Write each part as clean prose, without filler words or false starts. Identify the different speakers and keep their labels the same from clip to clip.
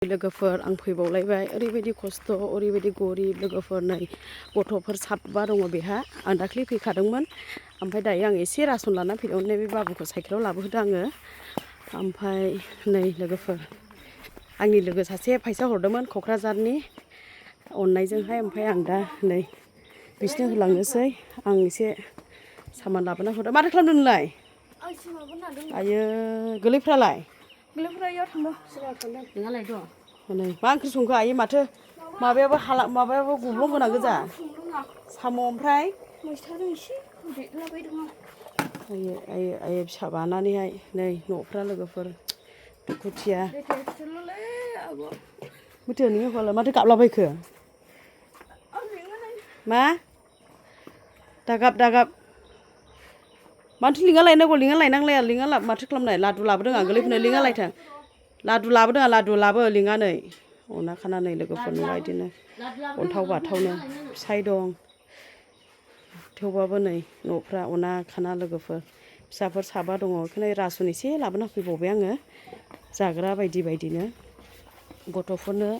Speaker 1: लोगोफोर आं फैबावलायबाय ओरैबायदि खस्थ' ओरैबायदि गरिब लोगोफोर नै गथ'फोर साबा दङ बेहा आं दाख्लि फैखादोंमोन ओमफ्राय दायो आं एसे रासन लाना फैदोंमोन बे बाबुखौ साइकेलाव लाबोहोदों आङो ओमफ्राय नै लोगोफोर आंनि लोगो सासे फैसा हरदोंमोन क'क्राझारनि अननायजोंहाय ओमफ्राय आं दा नै बिसनो होलांनोसै आं एसे सामान लाबोना हरदों माथो खालामदों नोंलाय आयो गोरलैफ्रालाय
Speaker 2: गोरलैफ्रायाव थांदों सिगाङाव थांदों नोंहालाय दं
Speaker 1: नै मा ओंख्रि संखो आयै माथो माबायाबो गब्लं गोनां गोजा साम' ओमफ्राय
Speaker 2: मैथाजों एसे होदेरलाबायदों
Speaker 1: आयै फिसा बानानैहाय नै न'फ्रा लोगोफोर दुखुथिया माथो नोङो हरलाय माथो गाबलाबायखो मा दागाब माथो लिङा लायनांगौ लिङा लायनांलाया लिङा माथो खालामनाय लादु लाबोदों आं गोरलैफोरनो लिङा लायथों लादु लाबोदों आं लादु लाबो लिङा नै अना खाना नै लोगोफोर नुबा बिदिनो अन्थाव बाथावनो फिसाय दं थेवबाबो नै न'फ्रा अना खाना लोगोफोर फिसाफोर साबा दङ बेखौनो रासन एसे लाबोना फैबावबाय आङो जाग्रा बायदिनो गथ'फोरनो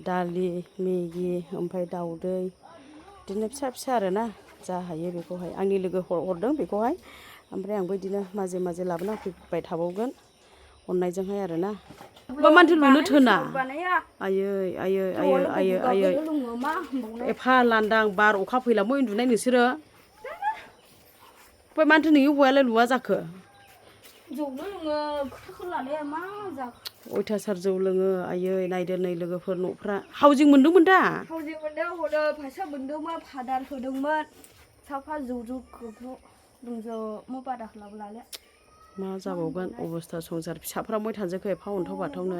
Speaker 1: दालि मेगि ओमफ्राय दाउदै बिदिनो फिसा आरोना जा हायो बेखौहाय आंनि लोगो हरदों बेखौहाय ओमफ्राय आंबो बिदिनो माजे लाबोना फैबाय थाबावगोन अननायजोंहाय आरोना मानोथो लुनो थोना आयै एफा लांदां बार अखा फैलाबो उन्दुनाय नोंसोरो ओमफ्राय मानोथो नोंनि हौवायालाय लुवा जाखो
Speaker 2: जौनो लोङो खोथाखौ लालाया मा जाखो
Speaker 1: अयथासार जौ लोङो आयै नायदो नै लोगोफोर न'फ्रा हाउजिं मोनदोंमोन दा
Speaker 2: हाउजिं मोनदों हरो फैसा मोनदोंमोन फादार होदोंमोन साफा जौ दंजोबो बादा खालामलाले
Speaker 1: मा जाबावगोन अबस्था संसार फिसाफ्रा बहाय थांजोबखो एफा अन्थाव बाथावनो